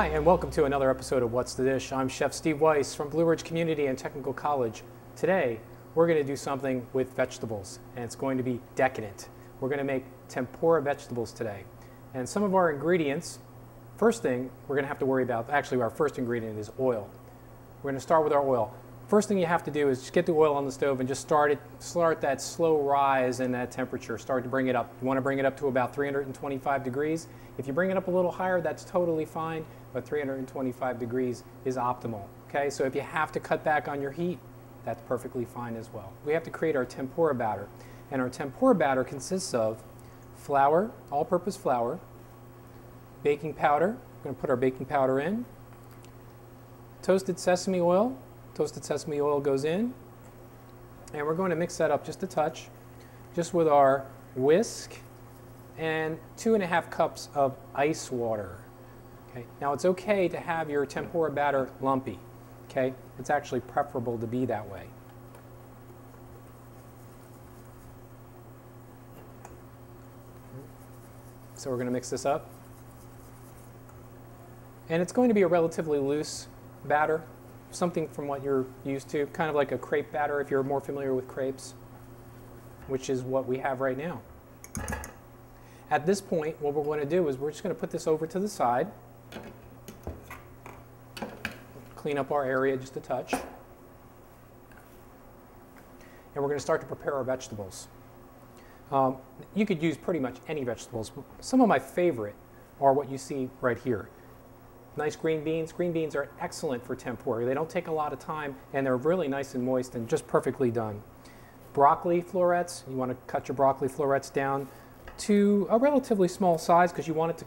Hi, and welcome to another episode of What's the Dish? I'm Chef Steve Weiss from Blue Ridge Community and Technical College. Today, we're going to do something with vegetables, and it's going to be decadent. We're going to make tempura vegetables today. And some of our ingredients, first thing we're going to have to worry about, actually our first ingredient is oil. We're going to start with our oil. First thing you have to do is just get the oil on the stove and just start that slow rise in that temperature. Start to bring it up. You want to bring it up to about 325 degrees. If you bring it up a little higher, that's totally fine, but 325 degrees is optimal. Okay, so if you have to cut back on your heat, that's perfectly fine as well. We have to create our tempura batter, and our tempura batter consists of flour, all-purpose flour, baking powder. We're going to put our baking powder in, toasted sesame oil. Toasted sesame oil goes in, and we're going to mix that up just a touch, just with our whisk and 2½ cups of ice water. Okay. Now it's okay to have your tempura batter lumpy. Okay, it's actually preferable to be that way. So we're going to mix this up, and it's going to be a relatively loose batter. Something from what you're used to, kind of like a crepe batter if you're more familiar with crepes, which is what we have right now. At this point, what we're going to do is we're just going to put this over to the side, clean up our area just a touch, and we're going to start to prepare our vegetables. You could use pretty much any vegetables. Some of my favorite are what you see right here. Nice green beans. Green beans are excellent for tempura. They don't take a lot of time, and they're really nice and moist and just perfectly done. Broccoli florets. You want to cut your broccoli florets down to a relatively small size because you want it to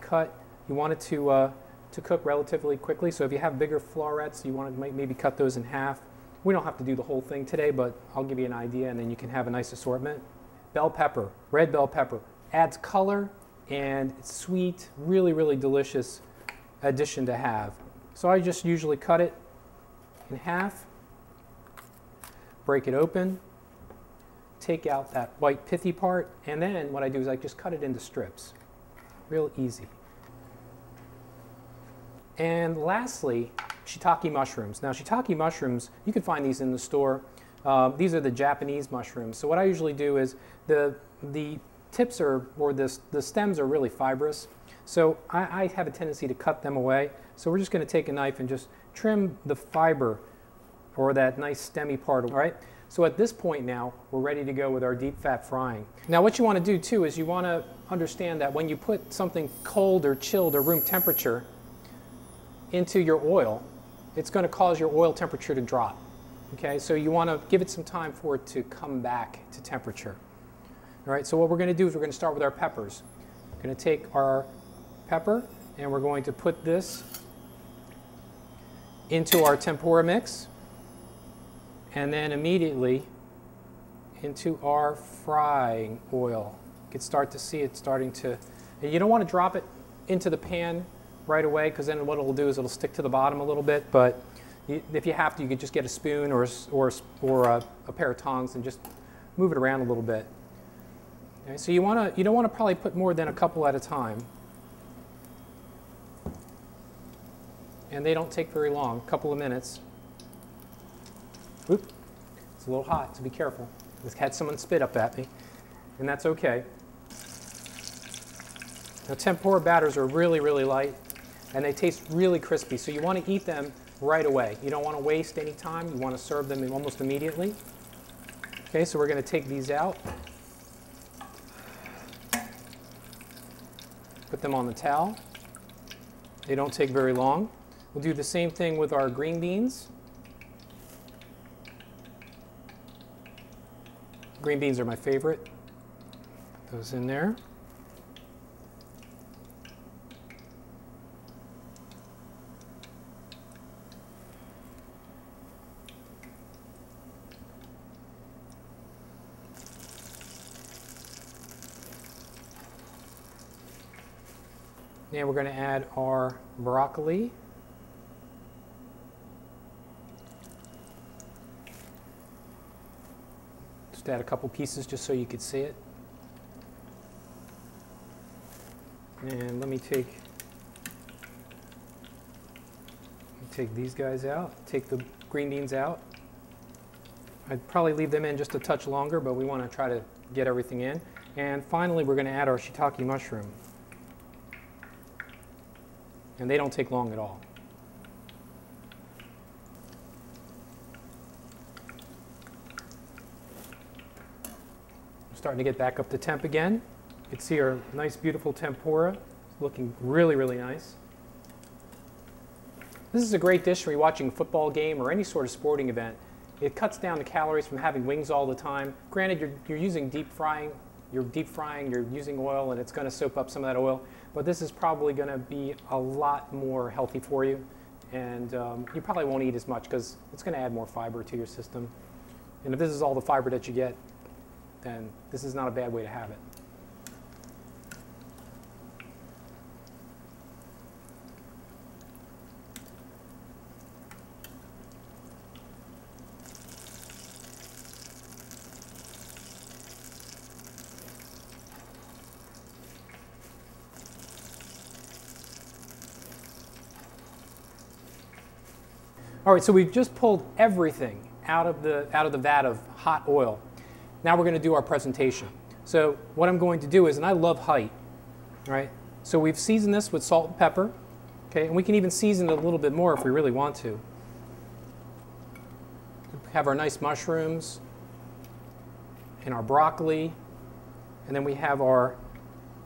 cook relatively quickly. So if you have bigger florets, you want to maybe cut those in half. We don't have to do the whole thing today, but I'll give you an idea, and then you can have a nice assortment. Bell pepper, red bell pepper, adds color and it's sweet, really, really delicious addition to have. So I just usually cut it in half, break it open, take out that white pithy part, and then what I do is I just cut it into strips. Real easy. And lastly, shiitake mushrooms. Now shiitake mushrooms, you can find these in the store. These are the Japanese mushrooms. So what I usually do is the tips the stems are really fibrous. So I have a tendency to cut them away. So we're just going to take a knife and just trim the fiber or that nice stemmy part. All right. So at this point now, we're ready to go with our deep fat frying. Now what you want to do too is you want to understand that when you put something cold or chilled or room temperature into your oil, it's going to cause your oil temperature to drop. Okay. So you want to give it some time for it to come back to temperature. All right. So what we're going to do is we're going to start with our peppers. We're going to take our pepper, and we're going to put this into our tempura mix, and then immediately into our frying oil. You can start to see it starting to, and you don't want to drop it into the pan right away because then what it'll do is it'll stick to the bottom a little bit, but if you have to, you could just get a spoon or a pair of tongs and just move it around a little bit. Okay, so you don't want to probably put more than a couple at a time. And they don't take very long, a couple of minutes. Oop, it's a little hot, so be careful. I just had someone spit up at me, and that's okay. Now tempura batters are really, really light, and they taste really crispy, so you want to eat them right away. You don't want to waste any time. You want to serve them almost immediately. Okay, so we're going to take these out. Put them on the towel. They don't take very long. We'll do the same thing with our green beans. Green beans are my favorite. Put those in there. And we're going to add our broccoli. Just add a couple pieces just so you could see it. And let me take Take these guys out, take the green beans out. I'd probably leave them in just a touch longer, but we want to try to get everything in. And finally, we're going to add our shiitake mushroom. And they don't take long at all. We're starting to get back up to temp again. You can see our nice, beautiful tempura. It's looking really, really nice. This is a great dish when you're watching a football game or any sort of sporting event. It cuts down the calories from having wings all the time. Granted, you're using deep frying. You're deep frying, you're using oil, and it's going to soak up some of that oil. But this is probably going to be a lot more healthy for you. And you probably won't eat as much because it's going to add more fiber to your system. And if this is all the fiber that you get, then this is not a bad way to have it. All right, so we've just pulled everything out of the vat of hot oil. Now we're going to do our presentation. So what I'm going to do is, and I love height, right? So we've seasoned this with salt and pepper, okay? And we can even season it a little bit more if we really want to. We have our nice mushrooms and our broccoli, and then we have our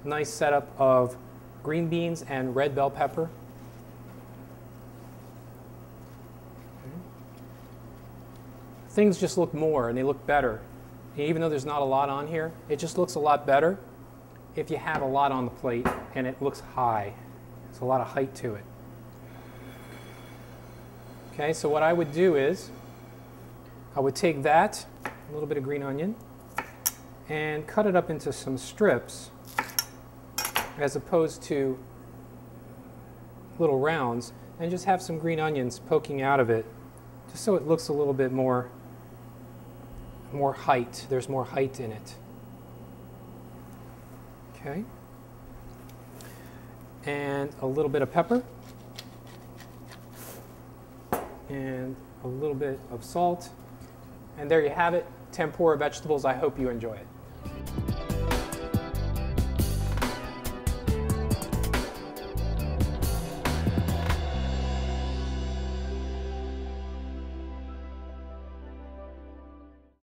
nice setup of green beans and red bell pepper. Things just look more and they look better. And even though there's not a lot on here, it just looks a lot better if you have a lot on the plate and it looks high. There's a lot of height to it. Okay, so what I would do is I would take that, a little bit of green onion, and cut it up into some strips as opposed to little rounds, and just have some green onions poking out of it just so it looks a little bit more height. There's more height in it. Okay. And a little bit of pepper. And a little bit of salt. And there you have it, tempura vegetables. I hope you enjoy it.